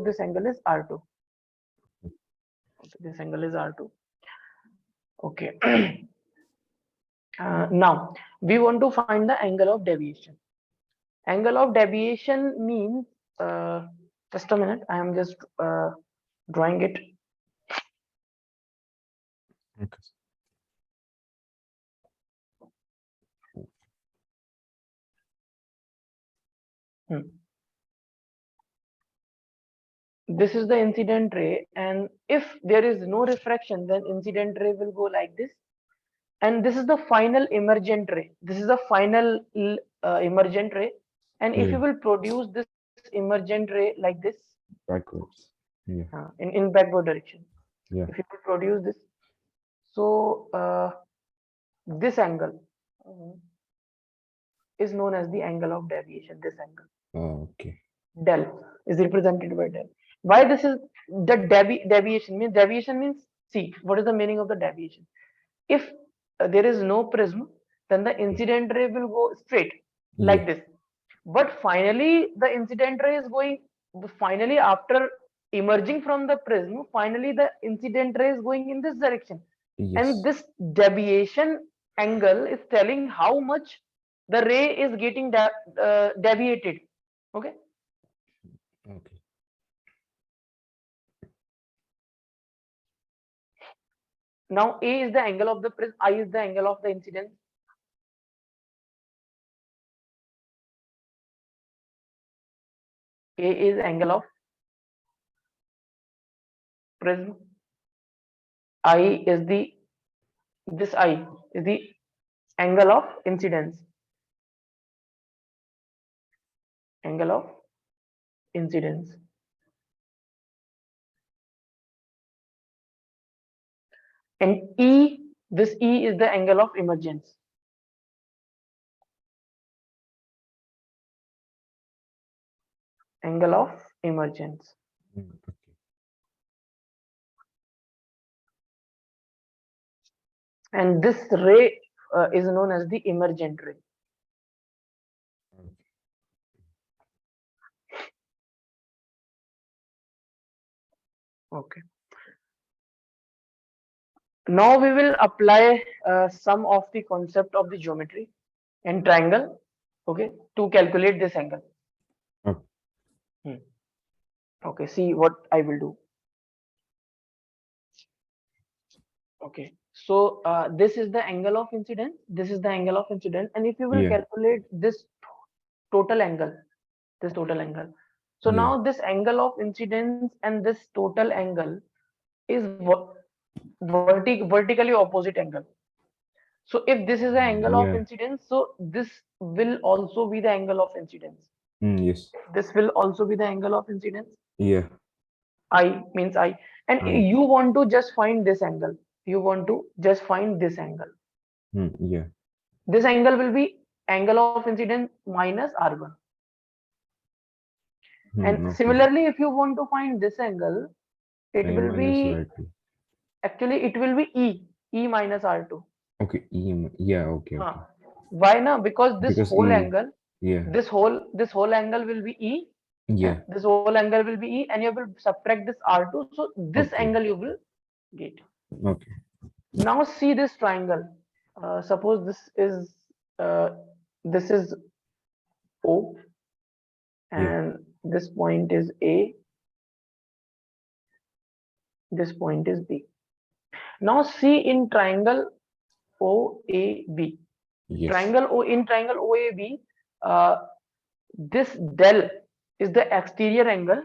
this angle is R2. Okay, this angle is R2. Okay. Now we want to find the angle of deviation. Angle of deviation means, just a minute, I am just drawing it. Okay. This is the incident ray, and if there is no refraction, then incident ray will go like this. And this is the final emergent ray. This is the final emergent ray. And if you will produce this emergent ray like this, Backwards. Yeah. in backward direction, Yeah. if you will produce this, so this angle is known as the angle of deviation. This angle, Okay. del, is represented by del. Why this is the deviation means? Deviation means, see, what is the meaning of the deviation? If there is no prism, then the incident ray will go straight like this. But finally, the incident ray is going, finally, after emerging from the prism, finally the incident ray is going in this direction. Yes. And this deviation angle is telling how much the ray is getting deviated. Okay. Okay. Now A is the angle of the prism, I is the angle of the incidence. A is angle of prism. I is the, this I is the angle of incidence. Angle of incidence. And E, this E is the angle of emergence. Angle of emergence. Okay. And this ray is known as the emergent ray. Okay. Now we will apply some of the concept of the geometry and triangle, okay, to calculate this angle. Okay. Okay, see what I will do. Okay, so this is the angle of incidence. This is the angle of incidence, and if you will calculate this total angle, this total angle. So now this angle of incidence and this total angle is vertically opposite angle. So if this is the angle of incidence, so this will also be the angle of incidence. Yes. This will also be the angle of incidence. Yeah. I means I. And you want to just find this angle. You want to just find this angle. Yeah. This angle will be angle of incidence minus R1. And similarly, if you want to find this angle, it will be, actually it will be E minus R2. Okay, yeah, okay. Why now? Because this whole angle, yeah, this whole angle will be E. yeah, this whole angle will be E, and you will subtract this R2. So this angle you will get. Okay. Now see this triangle. Suppose this is O, and this point is A. This point is B. Now see in triangle OAB. Triangle OAB, this del is the exterior angle,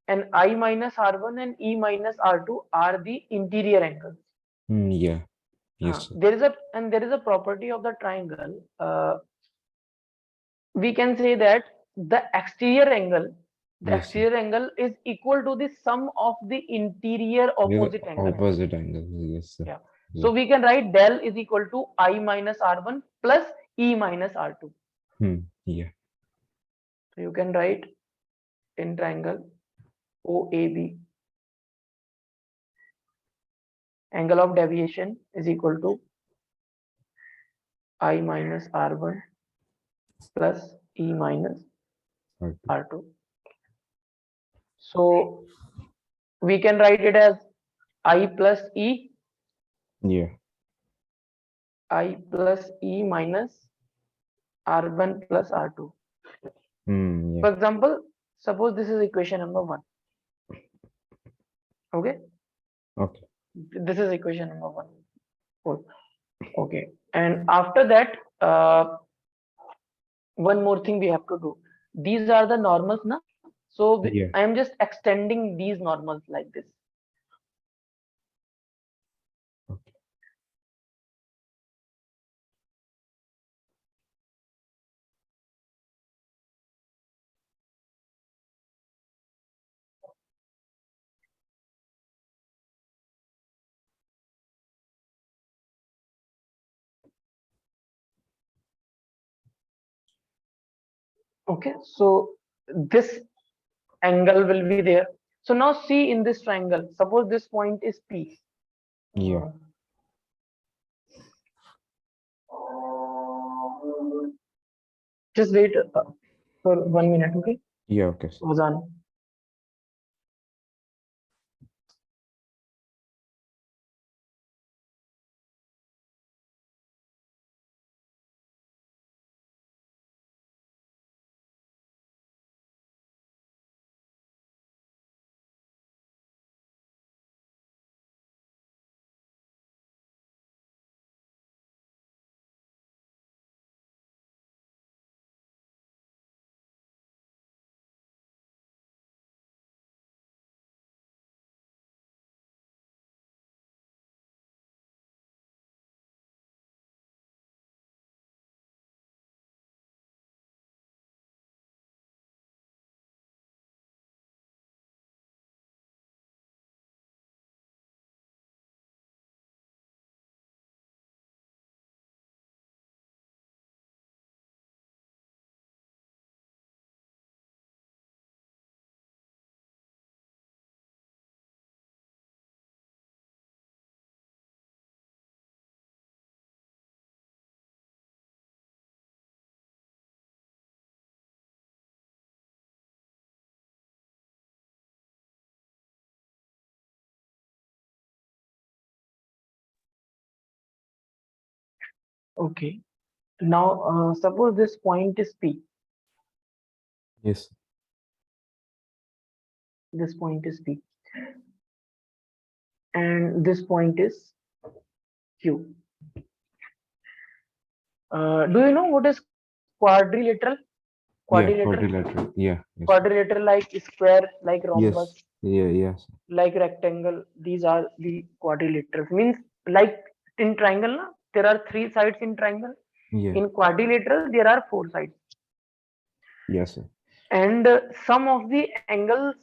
and I minus R1 and E minus R2 are the interior angles. Yeah. Yes. There is a property of the triangle. We can say that the exterior angle is equal to the sum of the interior opposite angles. Opposite angles. Yes, sir. Yeah. So we can write del is equal to I minus R1 plus E minus R2. Yeah. So you can write in triangle OAB, angle of deviation is equal to I minus R1 plus E minus R2. So we can write it as I plus E, Yeah. I plus E minus R1 plus R2. Yeah. For example, suppose this is equation number 1. Okay, Okay. this is equation number 1. Cool. Okay, and after that, one more thing we have to do. These are the normals, na? So Yeah. I am just extending these normals like this. Okay. Okay, so this angle will be there. So now see in this triangle, suppose this point is P. Yeah. Just wait for 1 minute, okay? Yeah. Okay, sir. Ozan. Okay. Now suppose this point is P. Yes. This point is P. And this point is Q. Do you know what is quadrilateral? Yeah. Quadrilateral? Quadrilateral. Yeah. Yes. Quadrilateral like square, like rhombus, Yes. Yeah. Yes. like rectangle. These are the quadrilaterals. Means like in triangle, na, there are 3 sides in triangle. Yeah. In quadrilateral, there are 4 sides. Yes, sir. And some of the angles,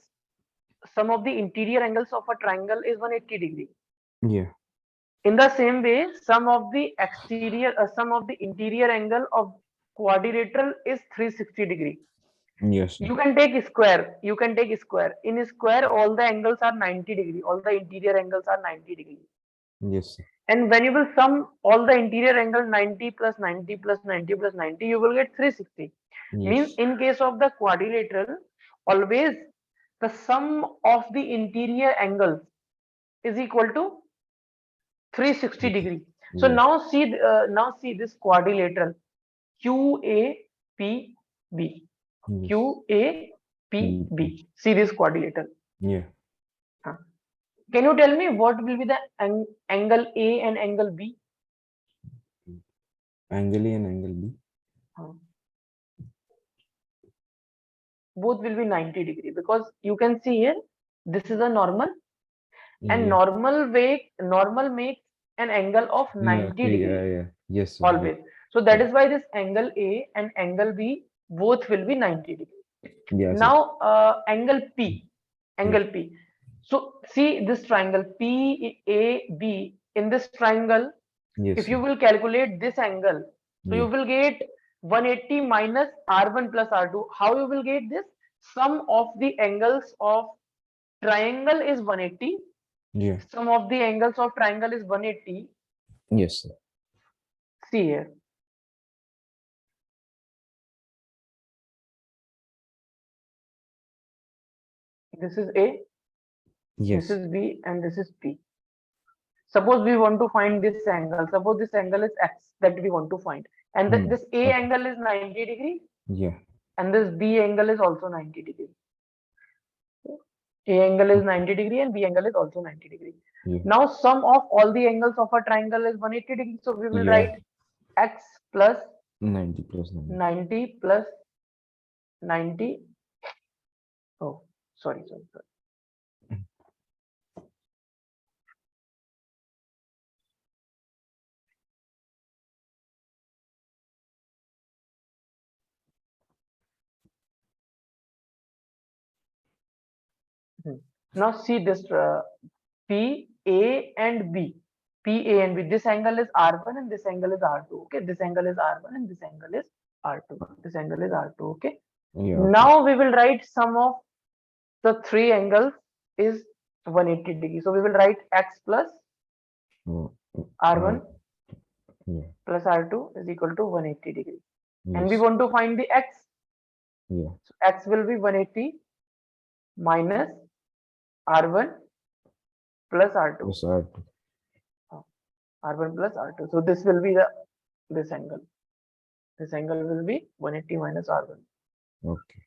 some of the interior angles of a triangle is 180 degree. Yeah. In the same way, some of the interior angle of quadrilateral is 360 degree. Yes, sir. You can take square. You can take square. In square, all the angles are 90 degree. All the interior angles are 90 degree. Yes, sir. And when you will sum all the interior angle 90 plus 90 plus 90 plus 90, you will get 360. Means Yes. in case of the quadrilateral, always the sum of the interior angles is equal to 360 Okay. degree. So Yeah. now see this quadrilateral QAPB. Yes. QAPB. See this quadrilateral. Yeah. Huh. Can you tell me what will be the angle A and angle B? Angle A and angle B. Huh. Both will be 90 degree because you can see here this is a normal and Yeah. normal makes an angle of Yeah. 90 Okay. Yeah. degree Yeah. Yes, sir. Yes. always. So that Yeah. is why this angle A and angle B both will be 90 degree. Yeah, sir. Now angle P, Yeah. angle P. So see this triangle PAB. In this triangle, Yes, if you sir. will calculate this angle, so you Yeah. will get 180 minus R1 plus R2. How you will get this? Sum of the angles of triangle is 180. Yeah. Sum of the angles of triangle is 180. Yes, sir. See here. This is A, Yes. this is B, and this is P. Suppose we want to find this angle. Suppose this angle is X that we want to find. And this A Okay. angle is 90 degree. Yeah. And this B angle is also 90 degree. A angle is Okay. 90 degree and B angle is also 90 degree. Yeah. Now sum of all the angles of a triangle is 180 degree. So we will Yeah. write X plus 90 plus 90. 90 plus 90. Oh, sorry. Now see this P, A and B. P, A and B. This angle is R1 and this angle is R2. Okay. This angle is R1 and this angle is R2. This angle is R2. Okay. Yeah. Okay. Now we will write sum of the three angles is 180 degree. So we will write X plus R1 Yeah. plus R2 is equal to 180 degree. Yes. And we want to find the X. Yeah. So X will be 180 minus R1 plus R2. Plus R2. R1 plus R2. So this will be this angle. This angle will be 180 minus R1. Okay.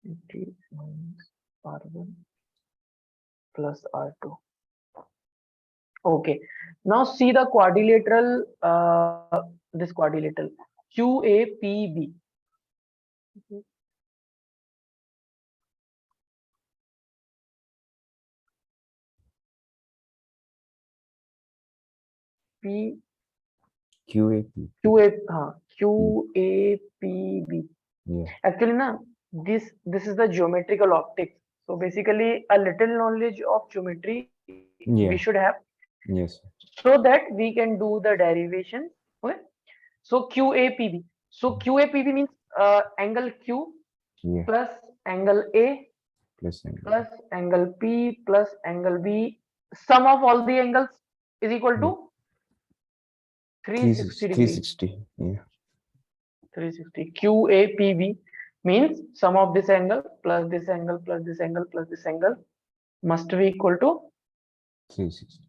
80 minus R1 plus R2. Okay. Now see the quadrilateral, this quadrilateral QAPB. P QAP. QAPB. Yeah. Actually, na, this is the geometrical optics. So basically, a little knowledge of geometry we Yeah. should have, Yes. so that we can do the derivation. Okay. So QAPB. So QAPB means angle Q Yeah. plus angle A Plus angle. plus angle P plus angle B. Sum of all the angles is equal to 360 degree. 360. Yeah. 360. QAPB means sum of this angle plus this angle plus this angle plus this angle must be equal to 360.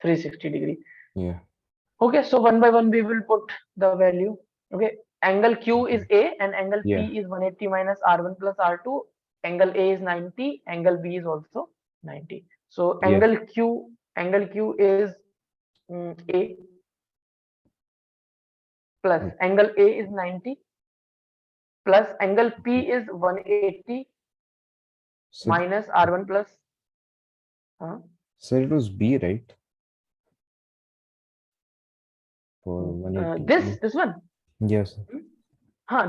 360 degree. Yeah. Okay, so one by one we will put the value. Okay, angle Q is A and angle Yeah. P is 180 minus R1 plus R2. Angle A is 90. Angle B is also 90. So Yeah. angle Q is A plus angle A is 90 plus angle P is 180 So, minus R1 plus. so it was B, right? For 180. This one. Yes.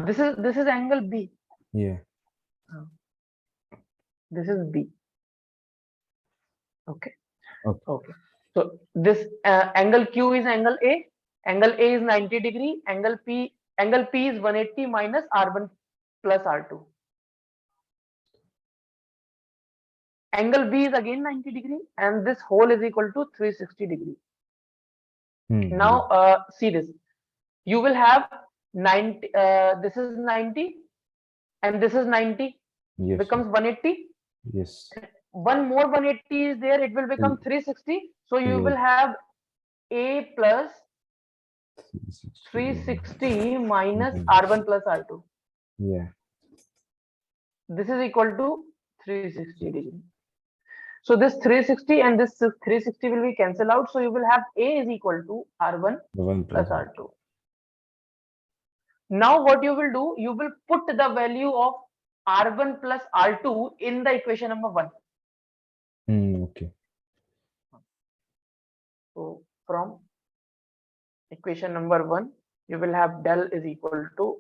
This is angle B. Yeah. This is B. Okay. Okay. So this angle Q is angle A. Angle A is 90 degree. Angle P is 180 minus R1 plus R2. Angle B is again 90 degree, and this whole is equal to 360 degree. Now see this. You will have 90. This is 90, and this is 90. Yes. Becomes 180. Yes. One more 180 is there. It will become 360. So you Yeah. will have A plus 360. 360 minus R1 plus R2. Yeah. This is equal to 360 degree. So this 360 and this 360 will be cancelled out. So you will have A is equal to R1 plus R2. Now what you will do, you will put the value of R1 plus R2 in the equation number 1. Okay. So from equation number 1, you will have del is equal to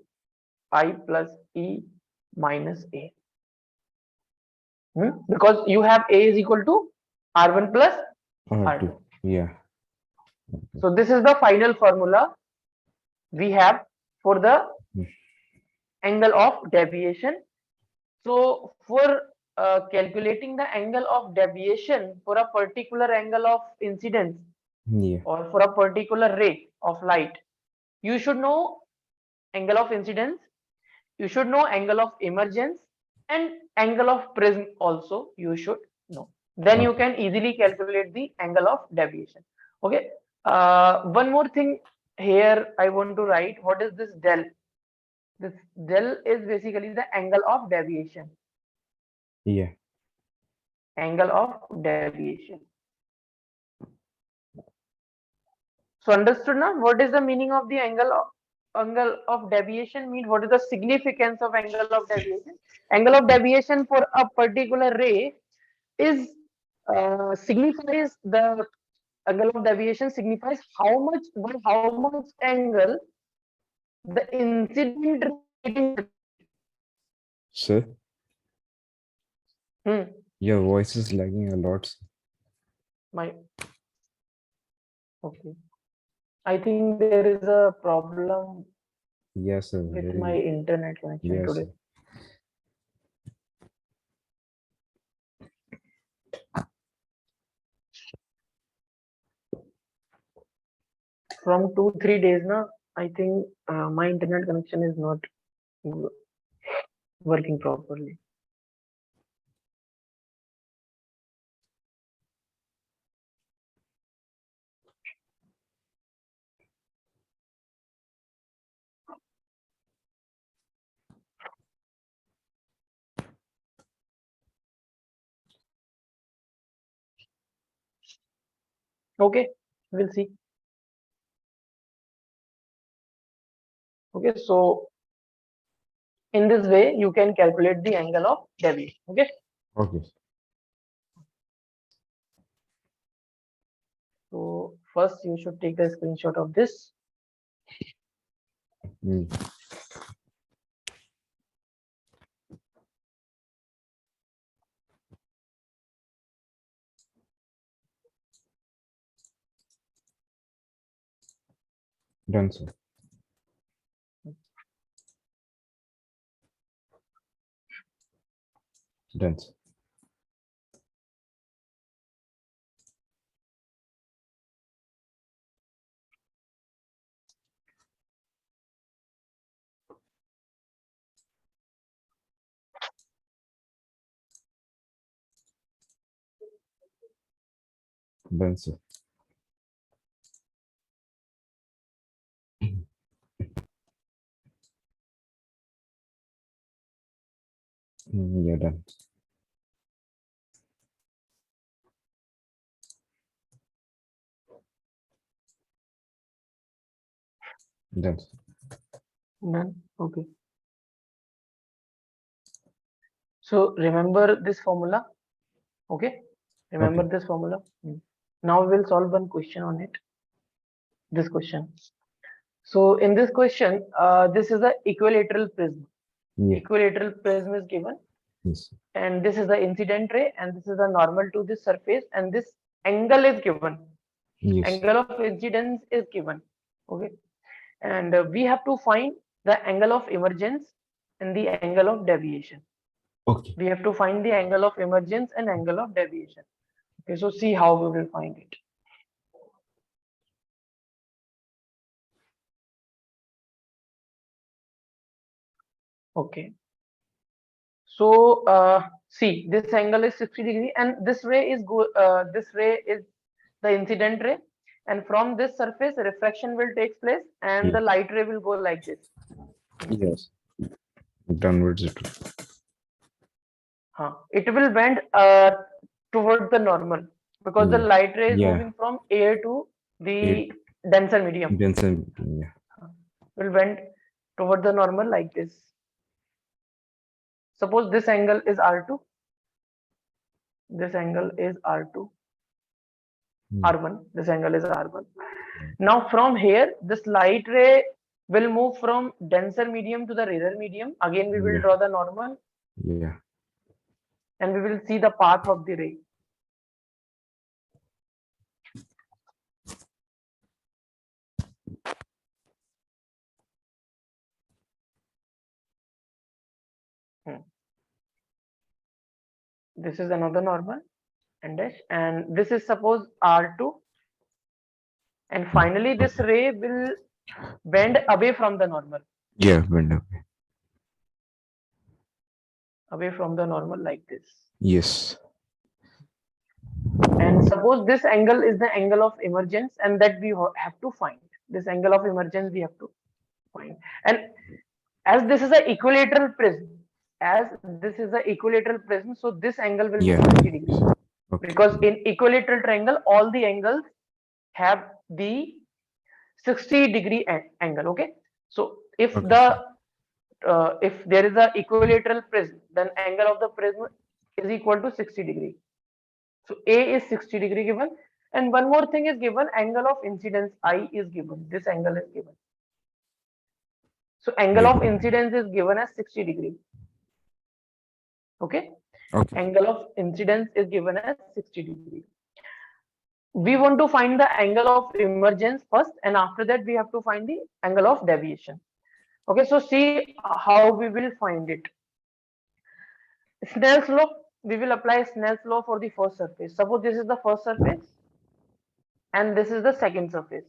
I plus E minus A. Because you have A is equal to R1 plus R2. Yeah. Okay. So this is the final formula we have for the angle of deviation. So for calculating the angle of deviation for a particular angle of incidence, or for a particular ray of light, you should know angle of incidence, you should know angle of emergence, and angle of prism also you should know. Then you Okay. can easily calculate the angle of deviation. Okay. One more thing here I want to write. What is this del? This del is basically the angle of deviation. Yeah. Angle of deviation. So understood now? What is the meaning of the angle of deviation? Mean what is the significance of angle of deviation? Angle of deviation for a particular ray is signifies the angle of deviation signifies how much by how much angle the incident ray is getting reflected. Sir, Hmm. your voice is lagging a lot, sir. My okay. I think there is a problem Yes, sir. with my Very. internet connection Yes, today. sir. From 2-3 days now, I think my internet connection is not w- working properly. Okay, we'll see. Okay, so in this way, you can calculate the angle of deviation. Okay, Okay. so first you should take a screenshot of this. Mm. Done, sir. Done, sir. Done, sir. Yeah, done. Done, sir. None. Okay. So remember this formula. Okay. Remember Okay. this formula. Now we'll solve one question on it. This question. So in this question, this is the equilateral prism. Yeah. Equilateral prism is given, Yes. and this is the incident ray, and this is the normal to this surface, and this angle is given. Yes. Angle of incidence is given. Okay, and we have to find the angle of emergence and the angle of deviation. Okay. We have to find the angle of emergence and angle of deviation. Okay, so see how we will find it. Okay, so see, this angle is 60 degree, and this ray is the incident ray, and from this surface refraction will take place, and Yeah. the light ray will go like this. Yes. Downwards it. It will bend towards the normal because the Yeah. light ray is Yeah. moving from air to It. the denser medium. Benson. Yeah. Will bend toward the normal like this. Suppose this angle is R2. This angle is R2. Mm. R1. This angle is R1. Now from here, this light ray will move from denser medium to the rarer medium. Again, we will Yeah. draw the normal Yeah. and we will see the path of the ray. Hmm. This is another normal and dash, and this is suppose R2, and finally this Okay. ray will bend away from the normal. Yeah. Bend away. away from the normal like this. Yes. And suppose this angle is the angle of emergence, and that we have to find. This angle of emergence we have to find. And as this is an equilateral prism, so this angle will be Yeah. 60 degrees. Okay. Because in equilateral triangle, all the angles have the 60-degree angle. Okay. So if Okay. if there is a equilateral prism, then angle of the prism is equal to 60 degree. So A is 60 degree given, and one more thing is given, angle of incidence I is given. This angle is given. So angle Yeah. of incidence is given as 60 degree. Okay. Okay. Angle of incidence is given as 60 degree. We want to find the angle of emergence first, and after that we have to find the angle of deviation. Okay, so see how we will find it. Snell's law, we will apply Snell's law for the first surface. Suppose this is the first surface and this is the second surface.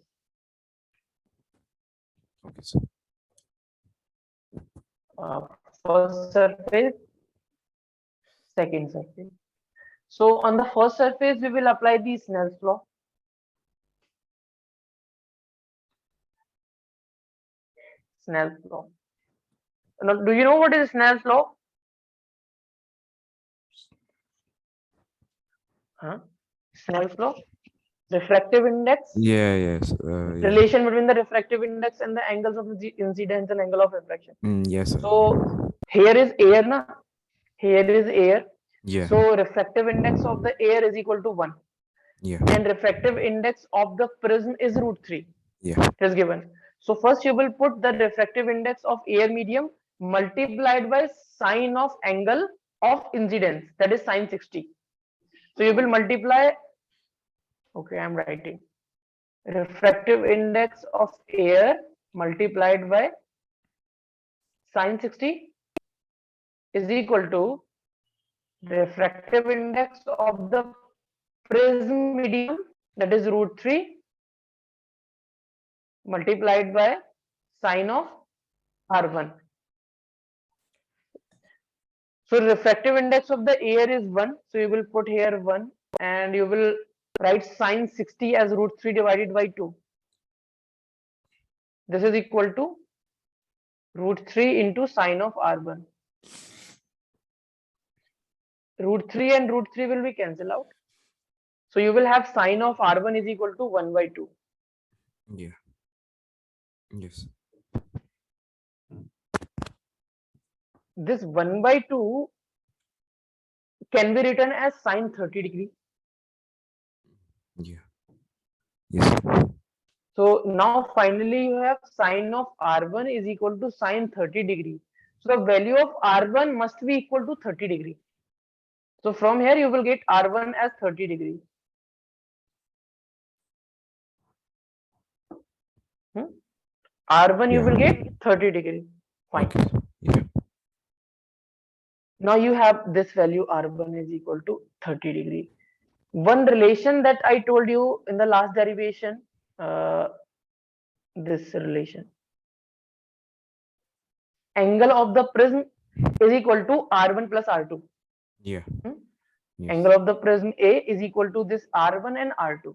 Okay. So, First surface, second surface. So on the first surface, we will apply the Snell's law. Snell's law. Now, do you know what is Snell's law? Huh? Snell's law? Refractive index? yeah. Yes. Yeah. Relation between the refractive index and the angles of the incidence and angle of refraction. Yes. Sir. So here is air, na? Here is air. Yeah. So refractive index of the air is equal to 1. Yeah. And refractive index of the prism is √3. Yeah. It is given. So first you will put the refractive index of air medium multiplied by sine of angle of incidence, that is sine 60. So you will multiply, okay, I am writing refractive index of air multiplied by sine 60 is equal to refractive index of the prism medium, that is √3 multiplied by sine of R1. So refractive index of the air is 1. So you will put here 1 and you will write sine 60 as √3 divided by 2. This is equal to √3 into sine of R1. √3 and √3 will be cancelled out. So you will have sine of R1 is equal to 1 by 2. Yeah. Yes. This 1 by 2 can be written as sine 30 degree. Yeah. Yes. So now finally you have sine of R1 is equal to sine 30 degree. So the value of R1 must be equal to 30 degree. So from here you will get R1 as 30 degree. R1 you Yeah. will get 30 degree. Fine. Okay. Yeah. Now you have this value R1 is equal to 30 degree. One relation that I told you in the last derivation, this relation. Angle of the prism is equal to R1 plus R2. Yeah. Yes. Angle of the prism A is equal to this R1 and R2.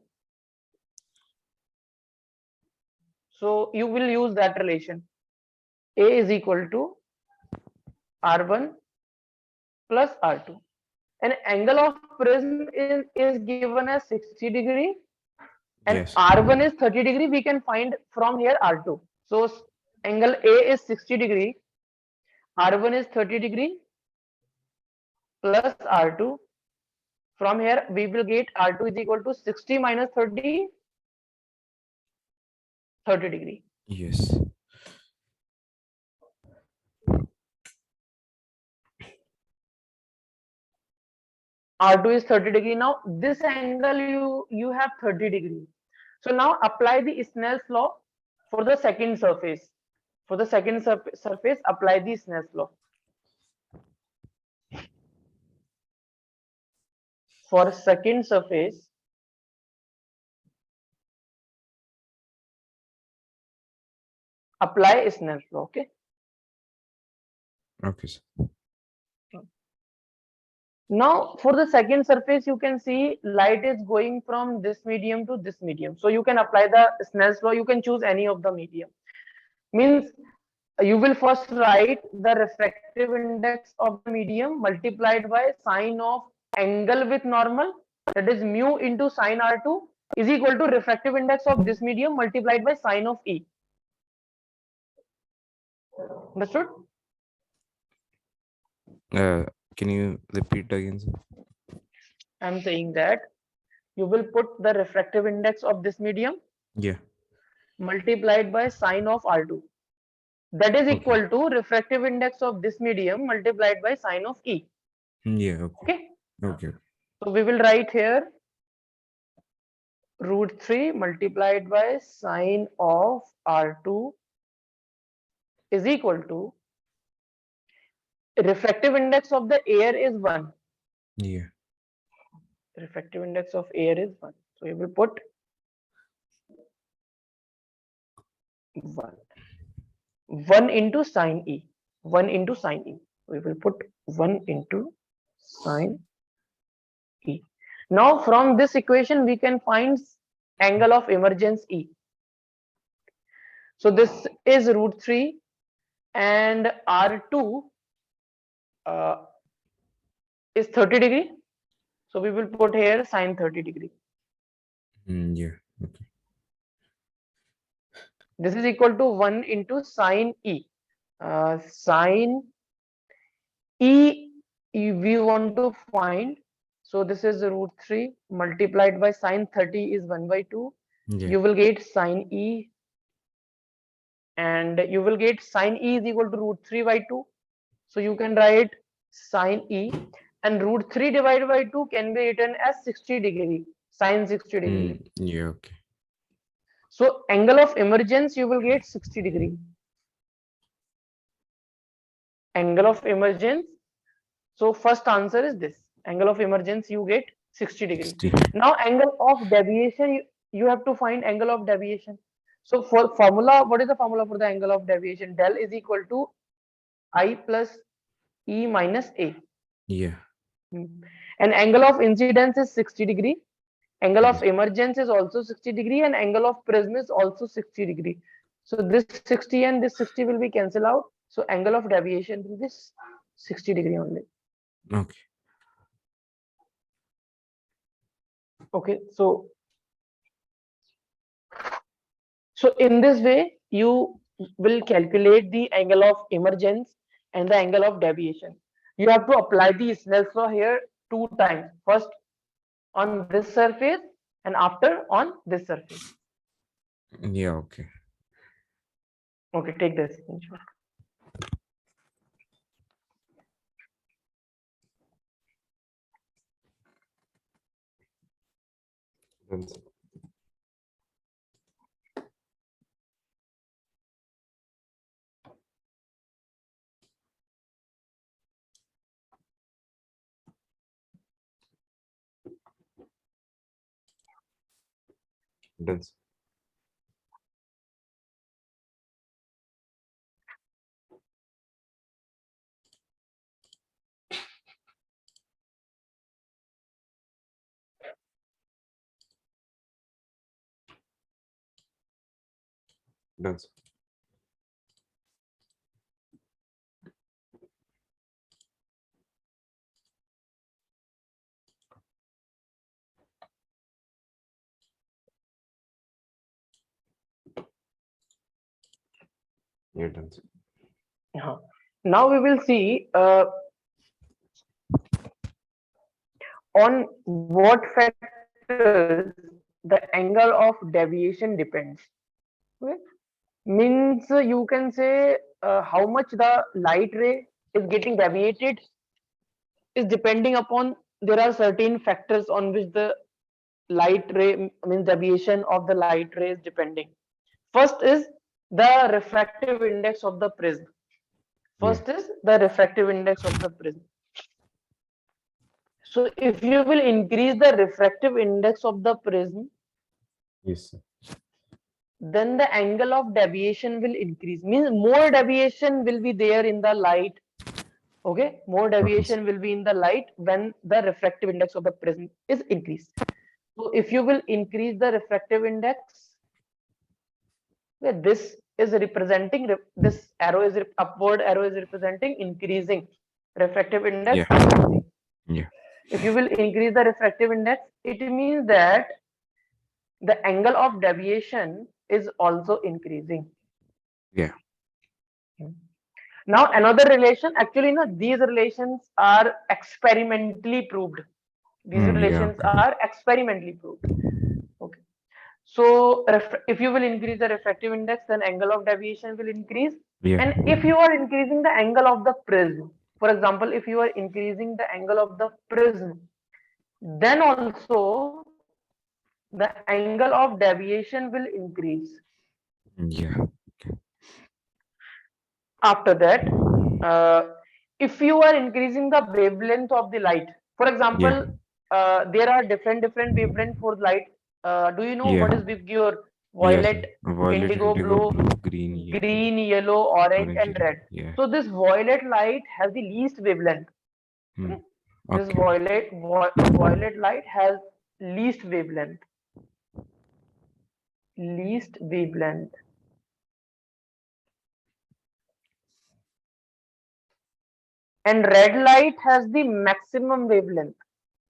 So you will use that relation. A is equal to R1 plus R2. And angle of prism is given as 60 degree and Yes. R1 is 30 degree. We can find from here R2. So angle A is 60 degree, R1 is 30 degree plus R2. From here we will get R2 is equal to 60 minus 30, 30 degree. Yes. R2 is 30 degree. Now this angle you have 30 degree. So now apply the Snell's law for the second surface. For the second surface, apply the Snell's law. For second surface, apply Snell's law. Okay. Okay. Sir. Now for the second surface, you can see light is going from this medium to this medium. So you can apply the Snell's law. You can choose any of the medium. Means you will first write the refractive index of the medium multiplied by sine of angle with normal, that is mu into sine r2 is equal to refractive index of this medium multiplied by sine of e. Understood? Can you repeat again, sir? I'm saying that you will put the refractive index of this medium Yeah. multiplied by sine of r2. That is Okay. equal to refractive index of this medium multiplied by sine of e. Yeah. Okay. Okay. Okay. So we will write here root 3 multiplied by sine of r2 is equal to refractive index of the air is 1. Yeah. Refractive index of air is 1. So we will put 1. 1 into sine e. 1 into sine e. We will put 1 into sine e. Now from this equation we can find angle of emergence e. So this is root 3 and r2 is 30 degree. So we will put here sine 30 degree. Yeah. Okay. This is equal to 1 into sine e. Sine e we want to find. So this is root 3 multiplied by sine 30 is 1 by 2. Yeah. You will get sine e, and you will get sine e is equal to root 3 by 2. So you can write sine e, and root 3 divided by 2 can be written as 60 degree, sine 60 degree. Yeah. Okay. So angle of emergence you will get 60 degree. Angle of emergence. So first answer is this. Angle of emergence you get 60 degree. 60. Now angle of deviation, you have to find angle of deviation. So for formula, what is the formula for the angle of deviation? Del is equal to I plus E minus A. Yeah. And angle of incidence is 60 degree. Angle of Yes. emergence is also 60 degree, and angle of prism is also 60 degree. So this 60 and this 60 will be cancelled out. So angle of deviation will be 60 degree only. Okay. Okay, so in this way you will calculate the angle of emergence and the angle of deviation. You have to apply the Snell's law here 2 times. First on this surface and after on this surface. Yeah. Okay. Okay, take this screenshot. Done, sir. Done, sir. Done, sir. Yeah. Done, sir. Now we will see on what factors the angle of deviation depends. Okay? Means you can say how much the light ray is getting deviated is depending upon, there are certain factors on which the light ray means deviation of the light ray is depending. First is the refractive index of the prism. Yeah. First is the refractive index of the prism. So if you will increase the refractive index of the prism, Yes, sir. then the angle of deviation will increase. Means more deviation will be there in the light. Okay, more deviation will be in the light when the refractive index of the prism is increased. So if you will increase the refractive index, this is representing, this arrow is upward arrow is representing increasing refractive index Yeah. increasing. Yeah. If you will increase the refractive index, it means that the angle of deviation is also increasing. Yeah. Now another relation, actually no, these relations are experimentally proved. These Yeah. relations are experimentally proved. Okay. So if you will increase the refractive index, then angle of deviation will increase. Yeah. And if you are increasing the angle of the prism, for example, if you are increasing the angle of the prism, then also the angle of deviation will increase. Yeah. After that, uh, if you are increasing the wavelength of the light, for Yeah. example, there are different wavelength for light. Do you know Yeah. what is big your Yes. violet, Violet, indigo, indigo, blue, blue, green, yellow, green, yellow, orange, orange, and red. red? Yeah. So this violet light has the least wavelength. Hmm. Okay? This Okay. violet light has least wavelength. Least wavelength. And red light has the maximum wavelength.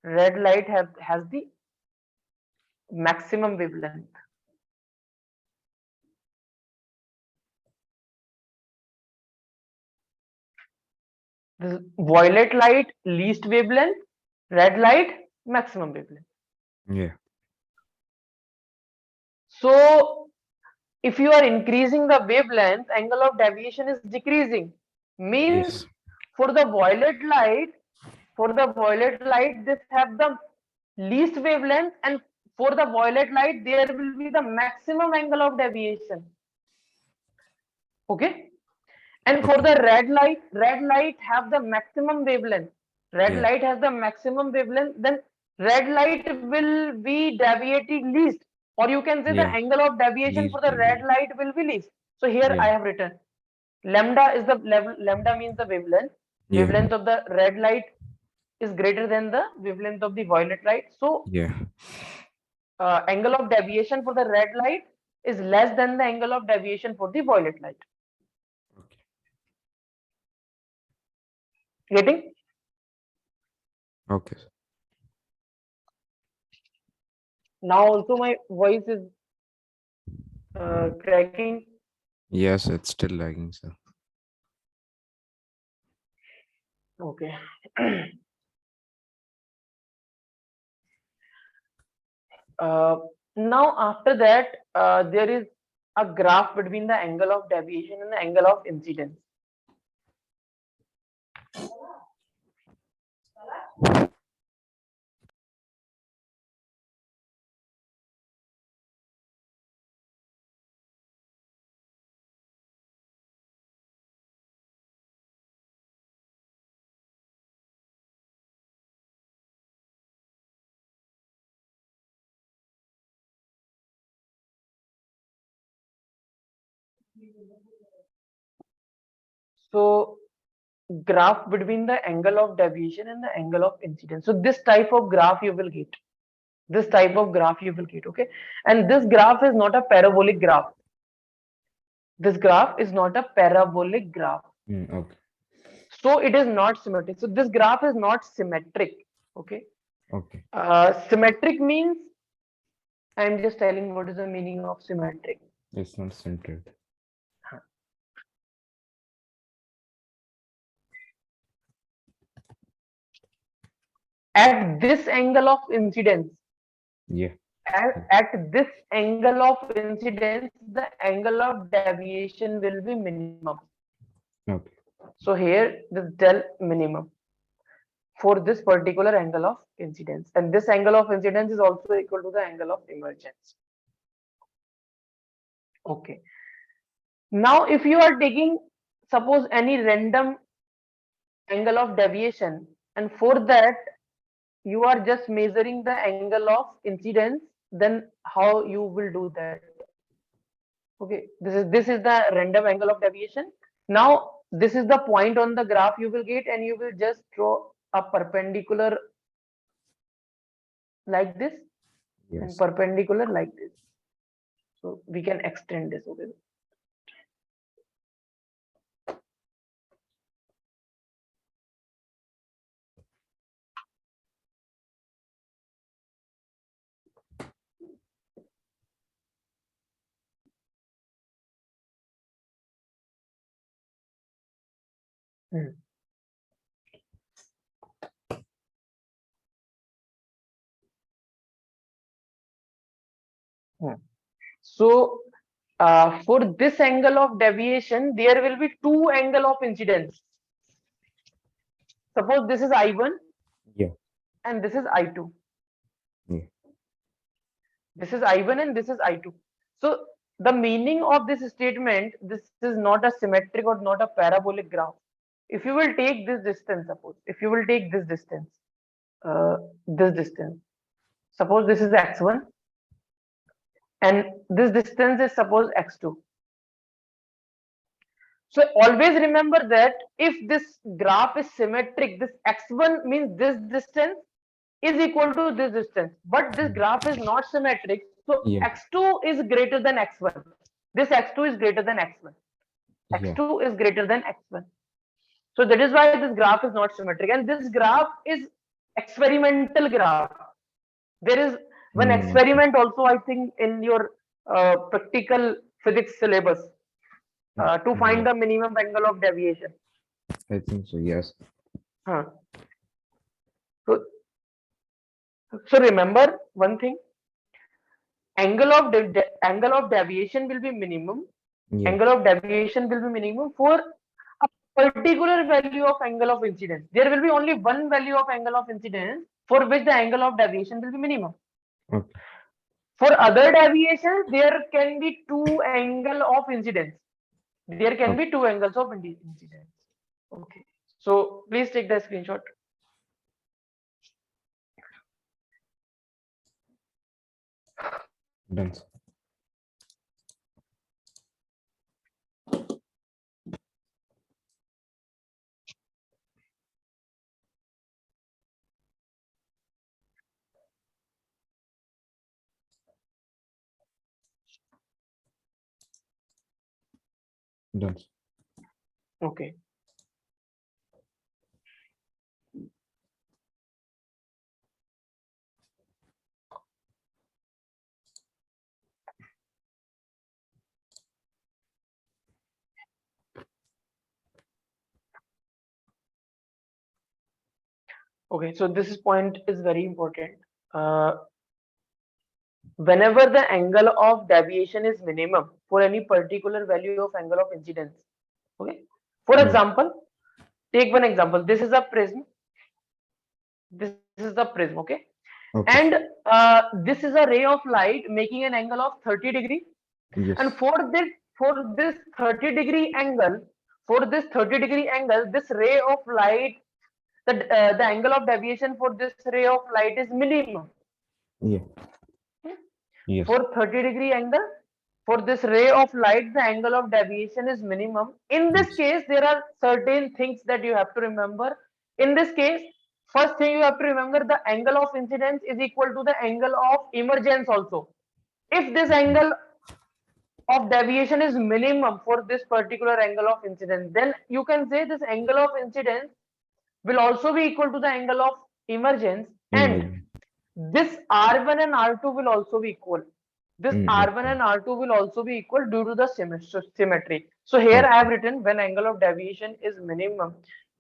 Red light has the maximum wavelength. This violet light least wavelength, red light maximum wavelength. Yeah. So if you are increasing the wavelength, angle of deviation is decreasing. Means Yes. for the violet light, this have the least wavelength, and for the violet light, there will be the maximum angle of deviation. Okay. And for Okay. the red light have the maximum wavelength. Red Yeah. light has the maximum wavelength, then red light will be deviated least. Or you can say the Yeah. angle of deviation for Least the red wavelength. light will be least. So here Yeah. I have written lambda is the level, lambda means the wavelength. Yeah. Wavelength of the red light is greater than the wavelength of the violet light. So Yeah. angle of deviation for the red light is less than the angle of deviation for the violet light. Okay. Getting? Okay. Now also my voice is cracking. Yes, it's still lagging, sir. Okay. Now after that, there is a graph between the angle of deviation and the angle of incidence. So graph between the angle of deviation and the angle of incidence. So this type of graph you will get. This type of graph you will get. Okay. And this graph is not a parabolic graph. This graph is not a parabolic graph. Okay. So it is not symmetric. So this graph is not symmetric. Okay. Okay. Symmetric means, I'm just telling what is the meaning of symmetric. It's not centered. At this angle of incidence, Yeah. at this angle of incidence, the angle of deviation will be minimum. Okay. So here this del minimum for this particular angle of incidence, and this angle of incidence is also equal to the angle of emergence. Okay. Now if you are taking, suppose, any random angle of deviation, and for that you are just measuring the angle of incidence, then how you will do that? Okay, this is the random angle of deviation. Now this is the point on the graph you will get, and you will just draw a perpendicular like this and Yes. perpendicular like this. So we can extend this. Okay. Hmm. Hmm. So for this angle of deviation, there will be two angle of incidence. Suppose this is I1 Yeah. and this is I2. Yeah. This is I1 and this is I2. So the meaning of this statement, this is not a symmetric or not a parabolic graph. If you will take this distance, suppose, if you will take this distance, suppose this is x1 and this distance is suppose x2. So always remember that if this graph is symmetric, this x1 means this distance is equal to this distance, but this graph is not symmetric, so Yeah. x2 is greater than x1. This x2 is greater than x1. Yeah. x2 is greater than x1. So that is why this graph is not symmetric, and this graph is experimental graph. There is one Okay. experiment also, I think, in your practical physics syllabus to Yeah. find the minimum angle of deviation. I think so. Yes. Huh. So, so remember one thing: angle of deviation will be minimum. Yeah. Angle of deviation will be minimum for a particular value of angle of incidence. There will be only one value of angle of incidence for which the angle of deviation will be minimum. Okay. For other deviations, there can be two angle of incidence. There can Okay. be two angles of incidence. Okay. So please take the screenshot. Done. Done. Okay. Okay. So this point is very important. Uh, Whenever the angle of deviation is minimum for any particular value of angle of incidence. Okay. For Yeah. example, take one example. This is a prism. This is the prism. Okay. And Okay. this is a ray of light making an angle of 30 degree. And Yes. for this 30 degree angle, this ray of light, the angle of deviation for this ray of light is minimum. Yeah. Yes. For 30 degree angle, for this ray of light, the angle of deviation is minimum. In this Yes. case, there are certain things that you have to remember. In this case, first thing you have to remember, the angle of incidence is equal to the angle of emergence also. If this angle of deviation is minimum for this particular angle of incidence, then you can say this angle of incidence will also be equal to the angle of emergence, and Imagine. this R1 and R2 will also be equal. This R1 Okay. and R2 will also be equal due to the symmetry. So here I have Okay. written when angle of deviation is minimum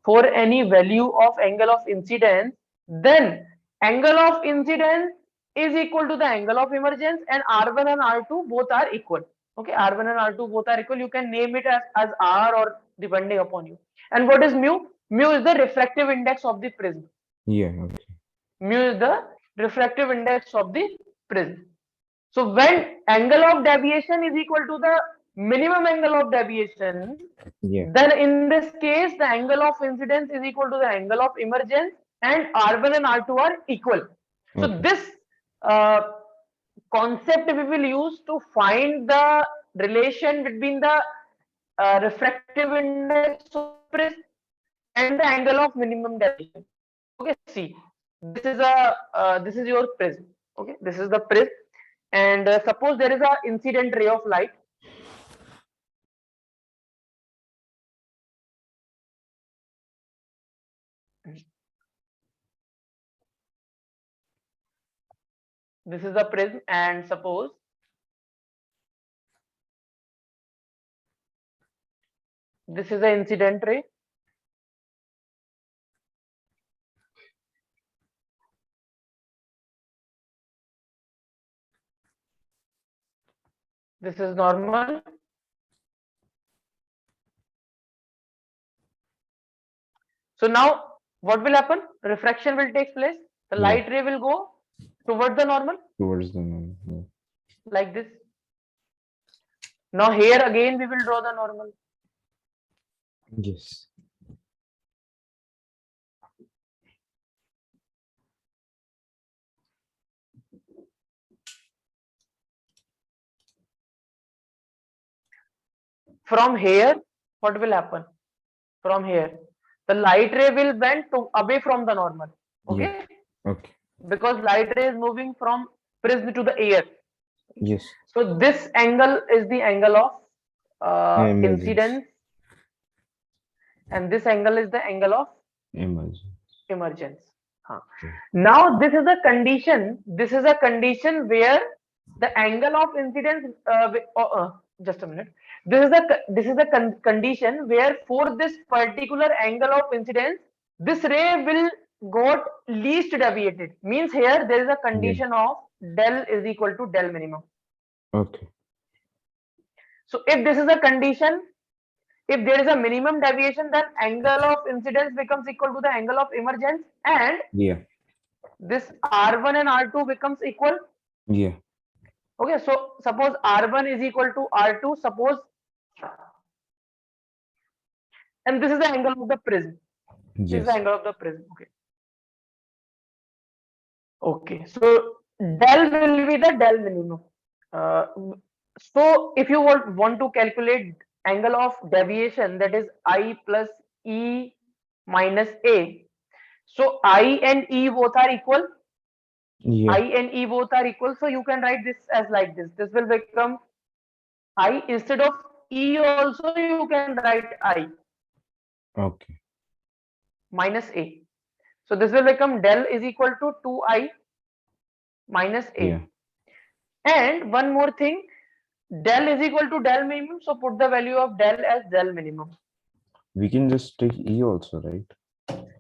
for any value of angle of incidence, then angle of incidence is equal to the angle of emergence, and R1 and R2 both are equal. Okay, R1 and R2 both are equal. You can name it as R or depending upon you. And what is mu? Mu is the refractive index of the prism. Yeah. Okay. Mu is the refractive index of the prism. So when angle of deviation is equal to the minimum angle of deviation, Yeah. then in this case the angle of incidence is equal to the angle of emergence, and R1 and R2 are equal. So Okay. this uh, concept we will use to find the relation between the refractive index of prism and the angle of minimum deviation. Okay, see, this is your prism. Okay, this is the prism, and suppose there is a incident ray of light. This is the prism, and suppose this is the incident ray. This is normal. So now what will happen? Refraction will take place. The light ray will go towards the normal. Towards the normal. Like this. Now here again we will draw the normal. Yes. From here, what will happen? From here, the light ray will bend to away from the normal. Okay. Yeah. Okay. Because light ray is moving from prism to the air. Yes. So this angle is the angle of Emergence. incidence, and this angle is the angle of Emergence. Now this is a condition. This is a condition where the angle of incidence. Just a minute. This is a condition where for this particular angle of incidence, this ray will got least deviated. Means here there is a condition of del is equal to del minimum. Okay. So if this is a condition, if there is a minimum deviation, then angle of incidence becomes equal to the angle of emergence, and this R1 and R2 becomes equal. Yeah. Okay, so suppose R1 is equal to R2, suppose, and this is the angle of the prism. Yes. This is the angle of the prism. Okay. Okay, so del will be the del minimum. So if you want to calculate angle of deviation, that is I plus E minus A. So I and E both are equal. Yeah. I and E both are equal. So you can write this as like this. This will become I instead of E also you can write I. Okay. Minus A. So this will become del is equal to 2I minus A. Yeah. And one more thing, del is equal to del minimum. So put the value of del as del minimum. We can just take E also, right?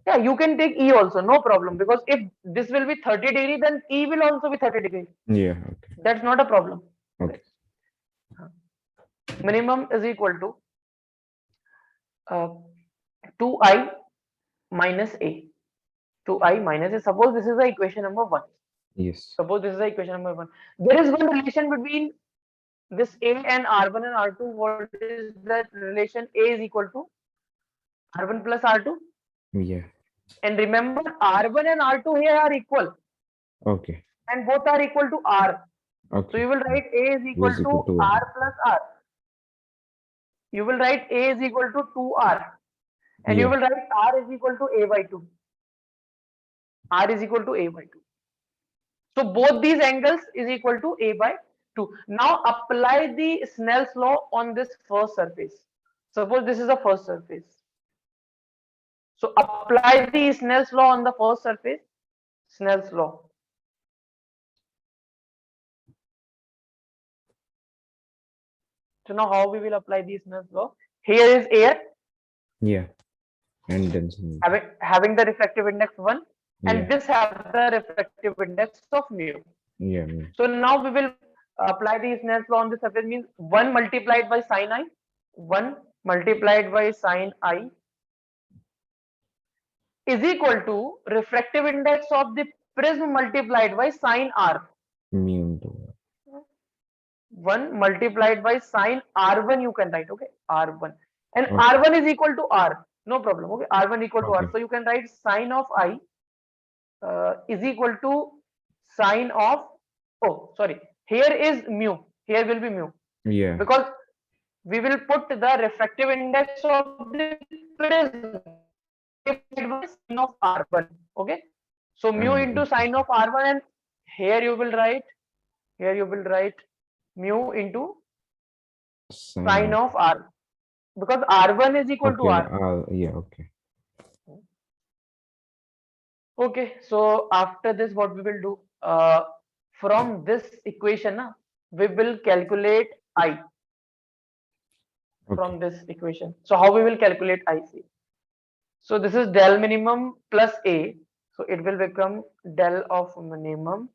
Yeah, you can take E also, no problem. Because if this will be 30 degree, then E will also be 30 degree. Yeah. Okay. That's not a problem. Okay. Minimum is equal to 2I minus A. 2I minus A. Suppose this is the equation number 1. Yes. Suppose this is the equation number 1. There is one relation between this A and R1 and R2. What is that relation? A is equal to R1 plus R2. Yeah. And remember, R1 and R2 here are equal. Okay. And both are equal to R. Okay. So you will write A is equal to R plus R. You will write A is equal to 2R. And you will write R is equal to A by 2. R is equal to A by 2. So both these angles is equal to A by 2. Now apply the Snell's law on this first surface. Suppose this is the first surface. So apply the Snell's law on the first surface. Snell's law. So now how we will apply the Snell's law? Here is air. Yeah. And density. Having the refractive index 1. And this have the refractive index of mu. Yeah. So now we will apply the Snell's law on the surface, means 1 multiplied by sine I. 1 multiplied by sine I is equal to refractive index of the prism multiplied by sine R. Mu. 1 multiplied by sine R1 you can write, okay? R1. And R1 is equal to R. No problem, okay? R1 equal to R. So you can write sine of I is equal to sine of, here is mu. Here will be mu. Yeah. Because we will put the refractive index of the prism divided by sine of r1. Okay, so mu into sine of r1, and here you will write mu into sine of r, because r1 is equal to Okay. r. Yeah. Okay. Okay, so after this what we will do, from this equation we will calculate I Okay. from this equation. So how we will calculate I? See, so this is del minimum plus A, so it will become del of minimum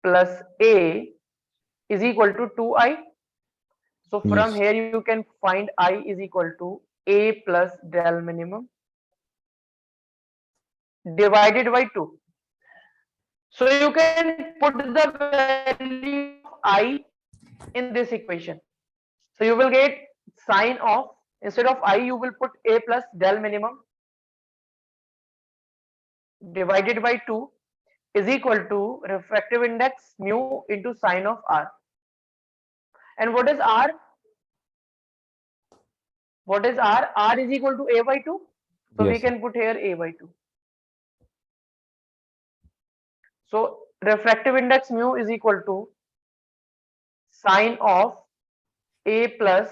plus A is equal to 2I. So from Yes. here you can find I is equal to A plus del minimum divided by 2. So you can put the value of I in this equation. So you will get sine of, instead of I you will put A plus del minimum divided by 2 is equal to refractive index mu into sine of r. And what is r? What is r? R is equal to A by 2. So we Yes. can put here A by 2. So refractive index mu is equal to sine of A plus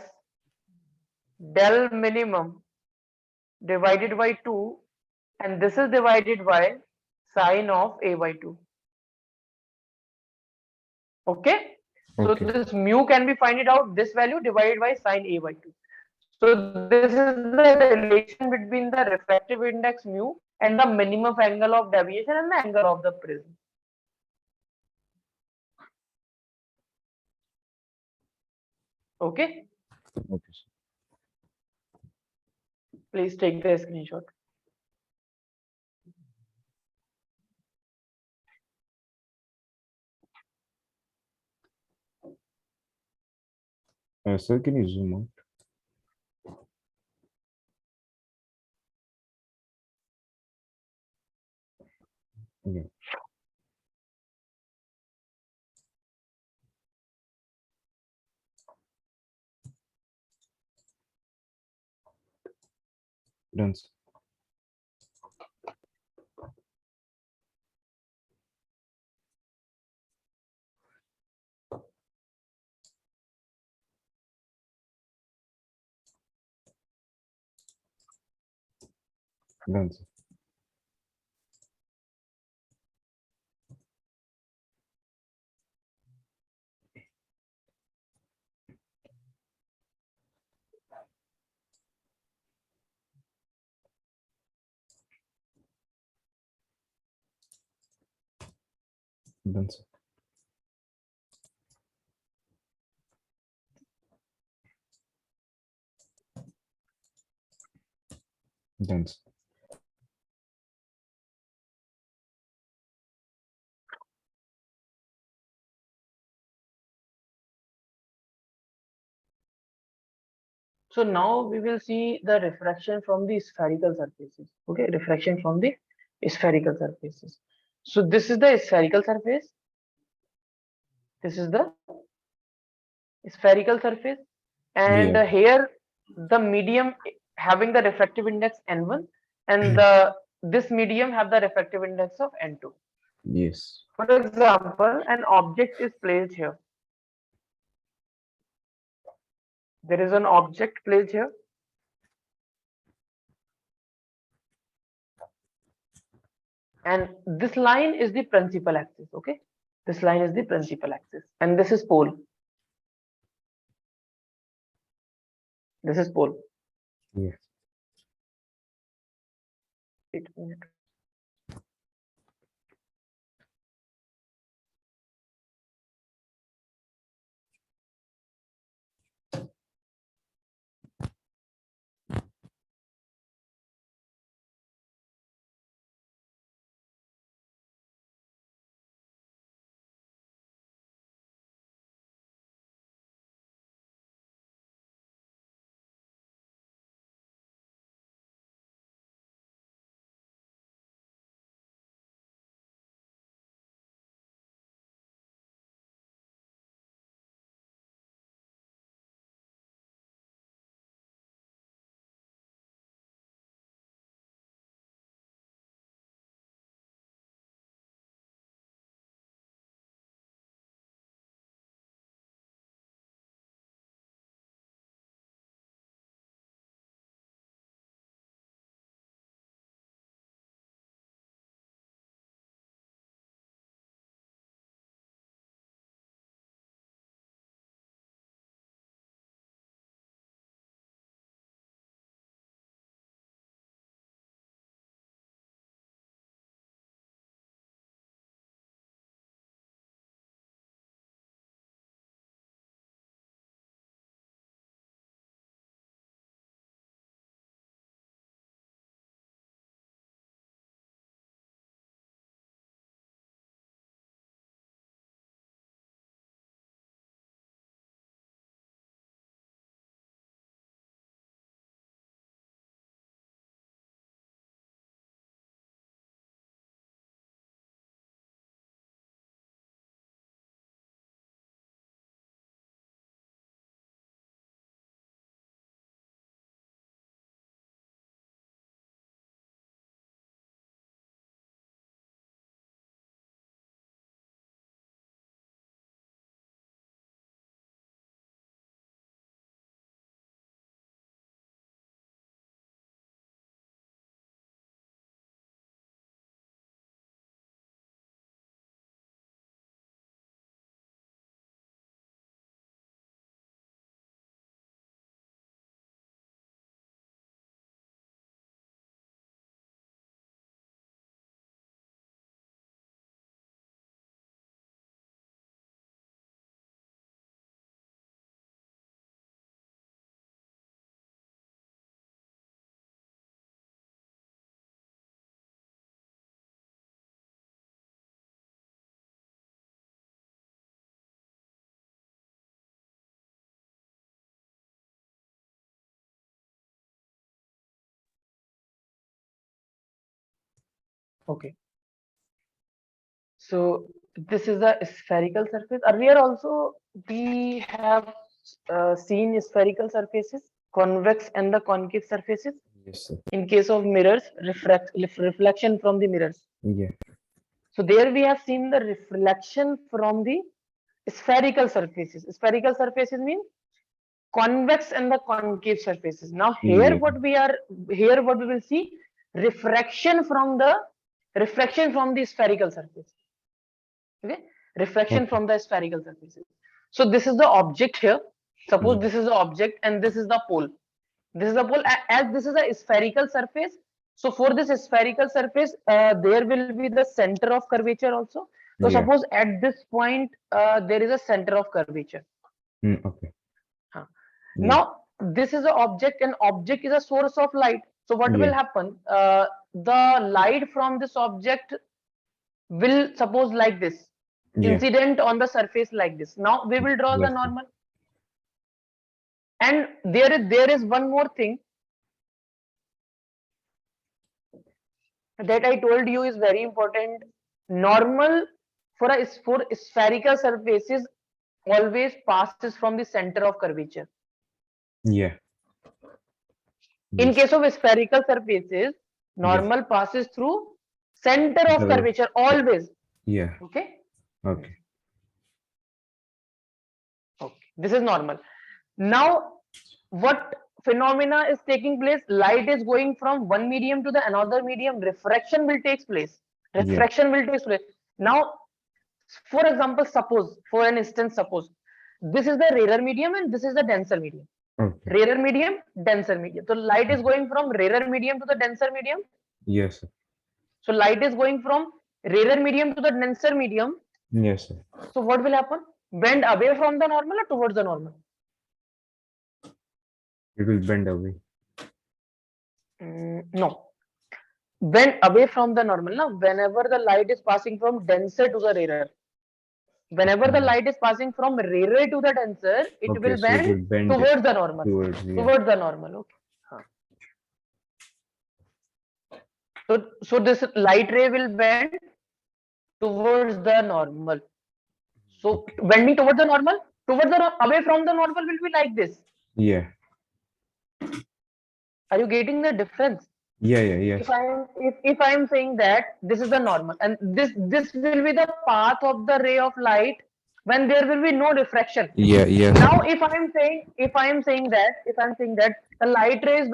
del minimum divided by 2, and this is divided by sine of A by 2. Okay, so Okay. this mu can be find it out, this value divided by sine A by 2. So this is the relation between the refractive index mu and the minimum angle of deviation and the angle of the prism. Okay, Okay. please take the screenshot. Sir, can you zoom out? Yeah. Done. Sir. Done. Sir. Done. Sir. Done. Sir. So now we will see the refraction from the spherical surfaces. Okay, refraction from the spherical surfaces. So this is the spherical surface. This is the spherical surface, and Yeah. here the medium having the refractive index n1, and this medium have the refractive index of n2. Yes. For example, an object is placed here. There is an object placed here, and this line is the principal axis. Okay, this line is the principal axis, and this is pole. This is pole. Yeah. Wait a minute. Okay. So this is a spherical surface. Earlier also we have seen spherical surfaces, convex and the concave surfaces. Yes, sir. In case of mirrors, reflection from the mirrors. Yeah. So there we have seen the reflection from the spherical surfaces. Spherical surfaces mean convex and the concave surfaces. Now Yeah. what we will see reflection from the spherical surface. Okay, reflection Okay. from the spherical surfaces. So this is the object here. Suppose Yeah. this is the object and this is the pole. This is the pole. As this is a spherical surface, so for this spherical surface, there will be the center of curvature also. So Yeah. suppose at this point, there is a center of curvature. Okay. Huh. Yeah. Now, this is an object, and object is a source of light. So what will Yeah. happen? The light from this object will suppose like this, Yeah. incident on the surface like this. Now we will draw the Yes, sir. normal. And there is one more thing that I told you is very important. Normal for spherical surfaces always passes from the center of curvature. Yeah. In Yes. case of spherical surfaces, Yeah. normal passes through center of The curvature always. yeah. Okay. Okay. Okay. This is normal. Now, what phenomena is taking place? Light is going from one medium to the another medium. Refraction will take place. Yeah. Refraction will take place. Now, for example, for an instance, suppose this is the rarer medium and this is the denser medium. Okay. Rarer medium, denser medium. So light is going from rarer medium to the denser medium. Yes, sir. So light is going from rarer medium to the denser medium. Yes, sir. So what will happen? Bend away from the normal or towards the normal? It will bend away. No. Bend away from the normal. Now, whenever the light is passing from denser to the rarer, whenever the light is passing from rarer to the denser, it Okay, will so it bend will bend it towards the normal. towards, yeah. Towards the normal. Okay. So this light ray will bend towards the normal. So Okay. bending towards the normal, away from the normal will be like this. Yeah. Are you getting the difference? Yeah, yeah, yes. If I am saying that this is the normal and this will be the path of the ray of light when there will be no refraction. Yeah, yes. Now if I am saying that the light ray is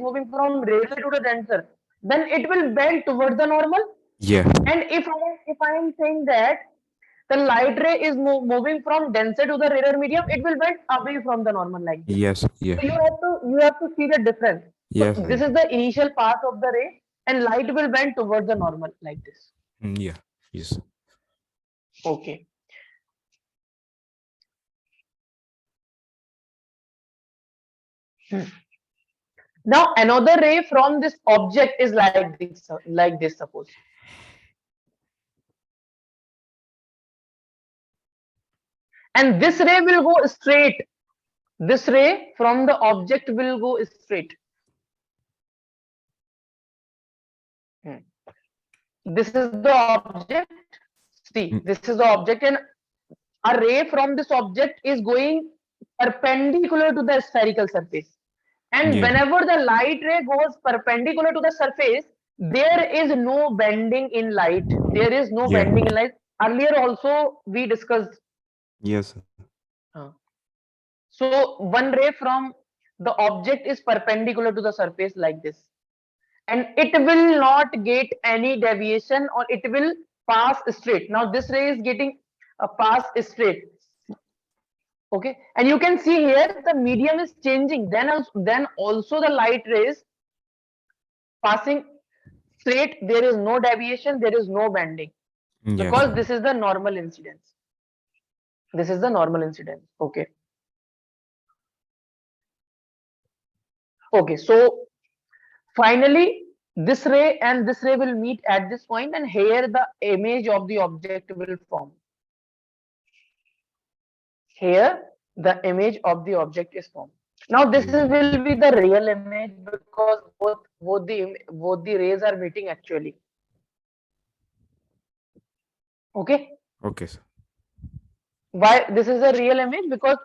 moving from rarer to the denser, then it will bend towards the normal. Yeah. And if I am saying that the light ray is moving from denser to the rarer medium, it will bend away from the normal like this. Yes, yeah. So you have to see the difference. So Yes, this is the initial path of the ray, and light will bend towards the normal like this. yeah, yes. Okay. Now another ray from this object is like this. Suppose. And this ray will go straight. This ray from the object will go straight. This is the object. See, this is the object, and a ray from this object is going perpendicular to the spherical surface. And Yeah. whenever the light ray goes perpendicular to the surface, there is no bending in light. There is no Yeah. bending in light. Earlier also we discussed. Yes. So one ray from the object is perpendicular to the surface like this. And it will not get any deviation, or it will pass straight. Now this ray is getting a pass straight. Okay, and you can see here the medium is changing. Then also the light rays passing straight. There is no deviation. There is no bending, Yes. because this is the normal incidence. This is the normal incidence. Okay. Okay. So finally, this ray and this ray will meet at this point, and here the image of the object will form. Here the image of the object is formed. Now this will be the real image, because both the rays are meeting actually. Okay. Okay, sir. Why this is a real image? Because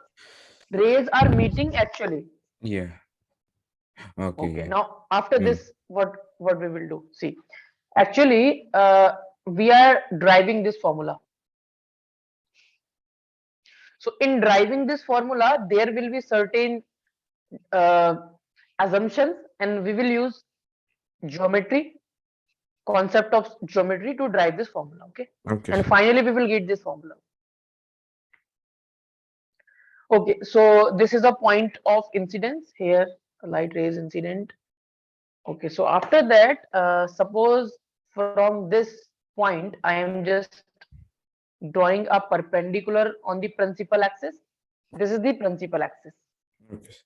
rays are meeting actually. Yeah. Okay, Okay. yeah. Now after Well, this, what we will do? See, actually, we are driving this formula. So in driving this formula, there will be certain uh, assumptions, and we will use geometry, concept of geometry to drive this formula. Okay. okay, And sir. finally, we will get this formula. Okay. So this is a point of incidence here, light rays incident. Okay. So after that, suppose from this point, I am just drawing a perpendicular on the principal axis. This is the principal axis. Okay, sir.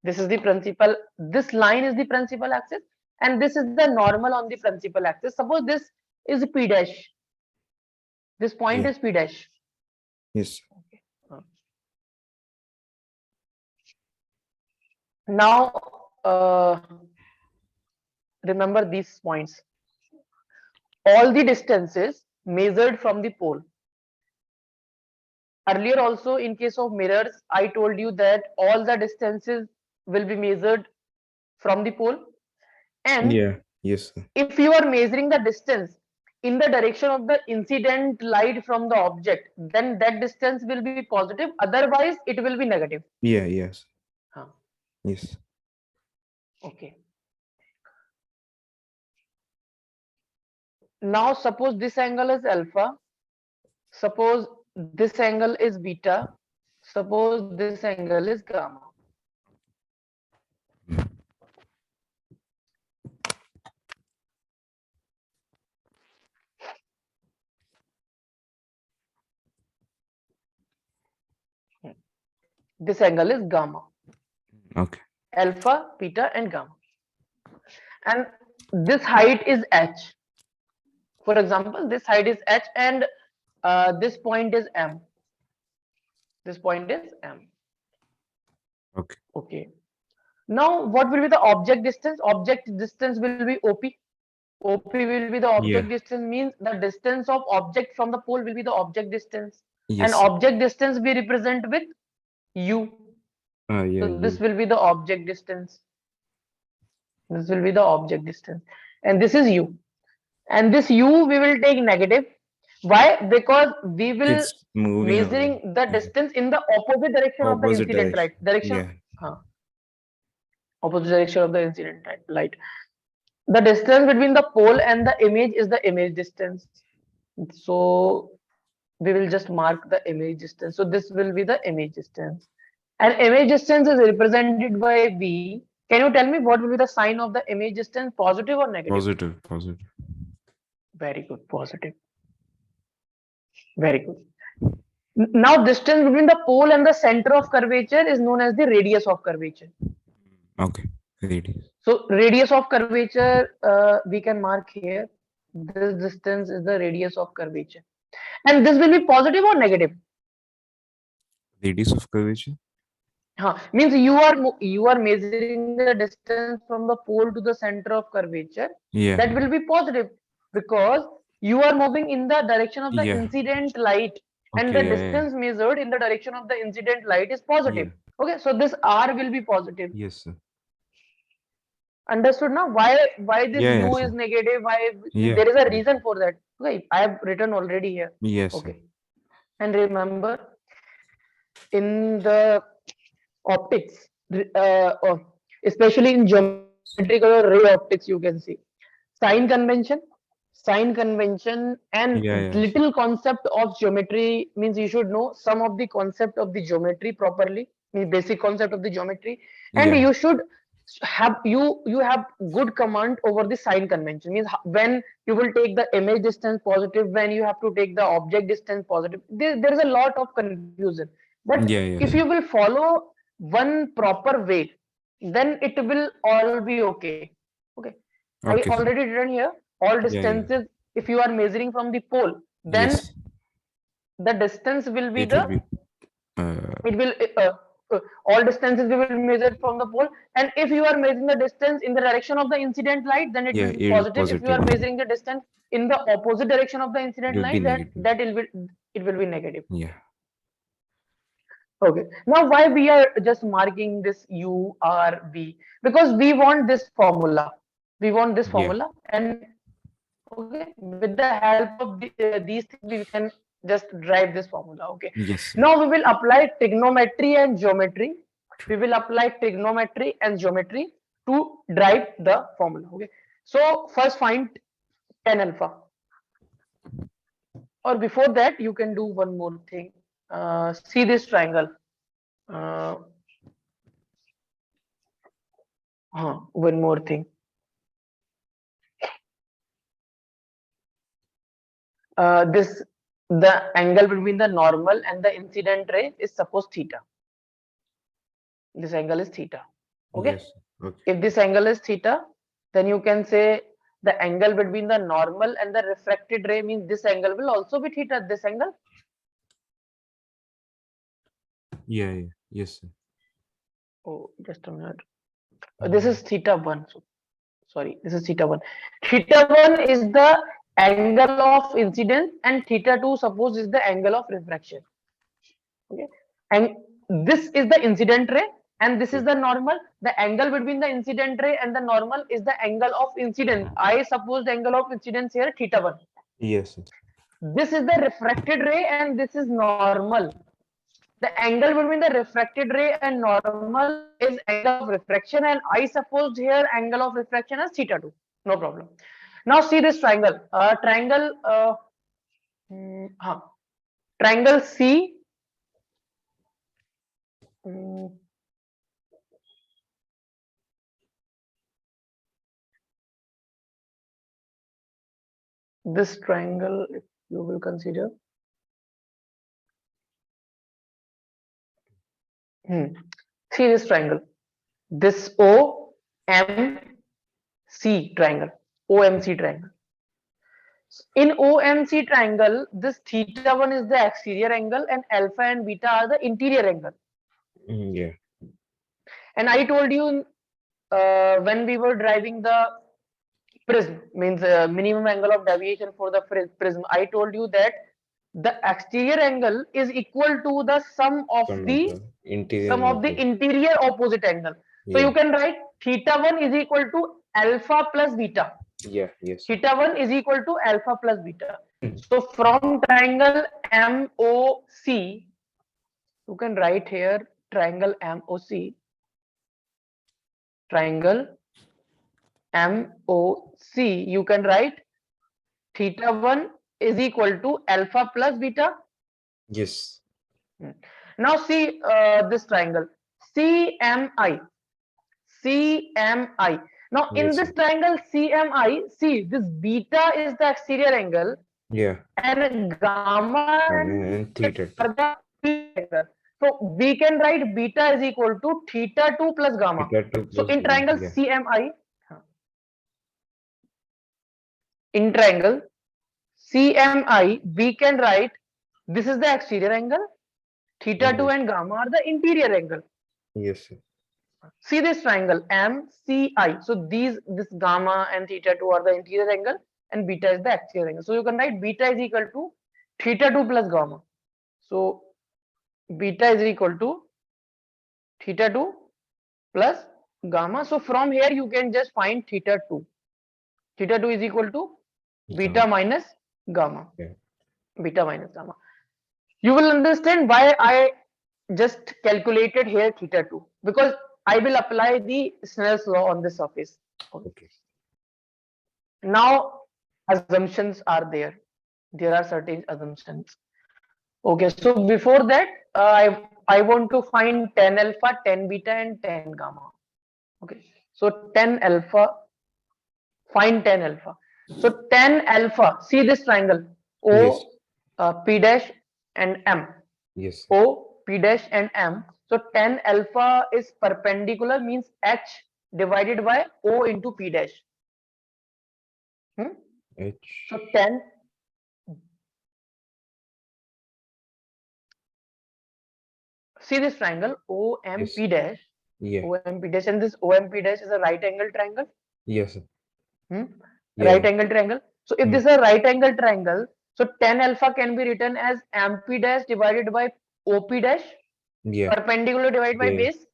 This is the principal, this line is the principal axis, and this is the normal on the principal axis. Suppose this is P dash, this point Yeah. is P dash. Yes. Okay. Now, remember these points. All the distances measured from the pole. Earlier also, in case of mirrors, I told you that all the distances will be measured from the pole. And Yeah. Yes, sir. if you are measuring the distance in the direction of the incident light from the object, then that distance will be positive, otherwise it will be negative. Yeah. Yes. Huh. Yes. Okay. Now suppose this angle is alpha, suppose this angle is beta, suppose this angle is gamma. This angle is gamma, Okay. alpha, beta, and gamma. And this height is h. For example, this height is h, and this point is m. This point is m. Okay. Okay. Now, what will be the object distance? Object distance will be OP. OP will be the object Yeah. distance, means the distance of object from the pole will be the object distance. And Yes. object distance we represent with U. Yeah. So this You. will be the object distance. This will be the object distance. And this is U. And this U we will take negative. Why? Because we will It's moving away. measuring the Yeah. distance in the opposite direction of the Opposite incident, direction. right? Direction, Yeah. opposite direction of the incident light. The distance between the pole and the image is the image distance. So we will just mark the image distance. So this will be the image distance. And image distance is represented by V. Can you tell me what will be the sign of the image distance, positive or negative? Positive. Positive. Very good, positive. Very good. Now distance between the pole and the center of curvature is known as the radius of curvature. Okay. Radius. So radius of curvature, we can mark here. This distance is the radius of curvature. And this will be positive or negative? Radius of curvature. Means you are measuring the distance from the pole to the center of curvature. That Yeah. will be positive because you are moving in the direction of the Yeah. incident light, and the Okay. Yeah. Yeah. distance measured in the direction of the incident light is positive. Yeah. Okay, so this R will be positive. Yes, sir. Understood now? Why this Yeah. U Yes, is sir. negative? Why Yeah. there is a reason for that? Okay, I have written already here. Yes, sir. Okay, and remember in the optics, or especially in geometrical or ray optics, you can see sign convention, and Yeah. Yes. little concept of geometry, means you should know some of the concept of the geometry properly, means basic concept of the geometry, and Yeah. you should have you have good command over the sign convention, means when you will take the image distance positive, when you have to take the object distance positive, there is a lot of confusion, but Yeah. if you Yes. will follow one proper way, then it will all be okay. Okay, I Okay, sir. already written here all Yeah. Yeah. distances. If you are measuring from the pole, then Yes. the distance will be It will the, be. Uh. it will all distances we will measure from the pole, and if you are measuring the distance in the direction of the incident light, then it Yeah, will be it'll positive. If you are positive. measuring the distance in the opposite direction of the incident It'll be light, negative. that it will be negative. Yeah. Okay. Now, why we are just marking this U, R, V? Because we want this formula. We want this Yeah. formula, and okay, with the help of these things, we can just drive this formula. Okay. Yes, sir. Now we will apply trigonometry and geometry. We will apply trigonometry and geometry to drive the formula. Okay. So first find tan alpha. Or before that, you can do one more thing. See this triangle. Uh, one more thing. This the angle between the normal and the incident ray is suppose theta. This angle is theta. Okay. Yes. Okay. If this angle is theta, then you can say the angle between the normal and the refracted ray means this angle will also be theta. This angle. Yeah. Yeah. Yes, sir. Oh, just a minute. This is theta 1. So, sorry, this is theta 1. Theta 1 is the angle of incidence, and theta 2 suppose is the angle of refraction. Okay. And this is the incident ray, and this is the normal. The angle between the incident ray and the normal is the angle of incidence. I suppose the angle of incidence here theta 1. Yes, sir. This is the refracted ray and this is normal. The angle between the refracted ray and normal is angle of refraction, and I suppose here angle of refraction as theta 2. No problem. Now see this triangle. Triangle C. This triangle, if you will consider. See this triangle. This OMC triangle. OMC triangle. In OMC triangle, this theta 1 is the exterior angle and alpha and beta are the interior angle. Yeah. And I told you when we were driving the prism, means minimum angle of deviation for the prism, I told you that the exterior angle is equal to the sum of the interior opposite angle. So you can write theta 1 is equal to alpha plus beta. Yeah. Yes. Theta 1 is equal to alpha plus beta. So from triangle MOC, you can write here triangle MOC. Triangle MOC, you can write theta 1 is equal to alpha plus beta. Yes. Now see this triangle CMI. CMI. Now in this triangle CMI, see this beta is the exterior angle. Yeah. And gamma And theta 2. are the angle. So we can write beta is equal to theta 2 plus gamma. So in triangle CMI, we can write this is the exterior angle, theta 2 and gamma are the interior angle. Yes, sir. See this triangle MCI. So this gamma and theta 2 are the interior angle and beta is the exterior angle. So you can write beta is equal to theta 2 plus gamma. So beta is equal to theta 2 plus gamma. So from here you can just find theta 2. Theta 2 is equal to beta minus gamma. Beta minus gamma. You will understand why I just calculated here theta 2, because I will apply the Snell's law on the surface. Okay. Now assumptions are there. There are certain assumptions. Okay, so before that, I want to find tan alpha, tan beta, and tan gamma. Okay, so tan alpha, find tan alpha. So tan alpha, see this triangle O, P dash, and M. Yes. O, P dash, and M. So tan alpha is perpendicular, means H divided by O into P dash. H. So tan. see this triangle Yes. OMP dash, Yeah. OMP dash, and this OMP dash is a right angle triangle. Yes, sir. Hmm? Yeah. Right angle triangle. So if Hmm. this is a right angle triangle, so tan alpha can be written as MP dash divided by OP dash, Yeah. perpendicular divided by Yeah. base.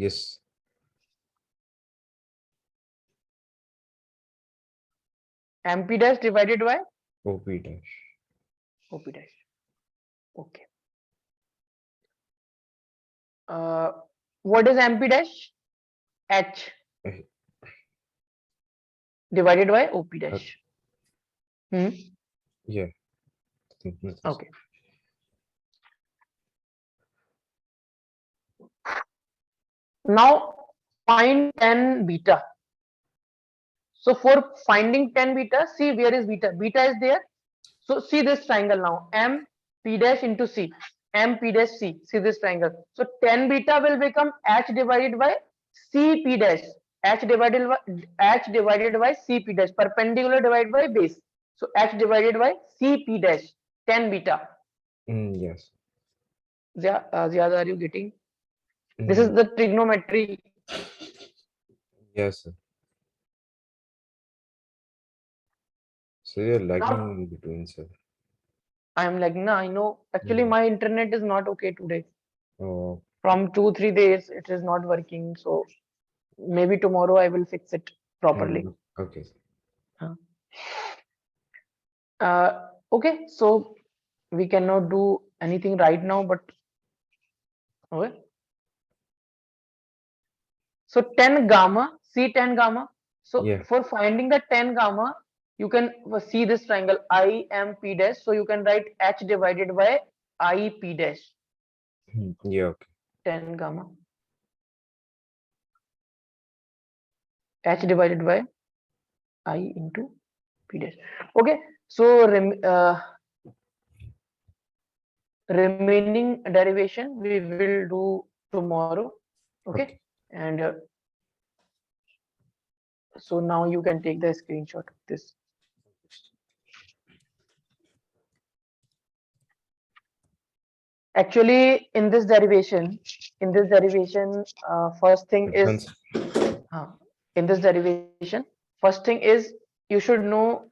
Yes. MP dash divided by OP dash. OP dash. Okay. What is MP dash? H Eh, divided by OP uh, dash. Hmm? Yeah. Think nothing. Okay. Now find tan beta. So for finding tan beta, see where is beta. Beta is there. So see this triangle now. M P dash into C. M P dash C. See this triangle. So tan beta will become H divided by C P dash. H divided by C P dash. Perpendicular divided by base. So H divided by C P dash. Tan beta. Yes. Ziyad, are you getting? This is Mm, the trigonometry. yes, sir. So you're lagging Now in between, sir. I am like, no, I know. Actually, Mm. my internet is not okay today. Oh, From 2 3 days, it is not working. So maybe tomorrow I will fix it properly. okay. Huh. Okay, so we cannot do anything right now, but okay. So tan gamma, see tan gamma. So Yeah. for finding the tan gamma, you can see this triangle IMP dash. So you can write H divided by IP dash. Yeah. Okay. Tan gamma H divided by I into P dash. Okay, so remaining derivation we will do tomorrow. Okay, Okay. and so now you can take the screenshot of this. Actually, first thing is Advance. in this derivation, first thing is you should know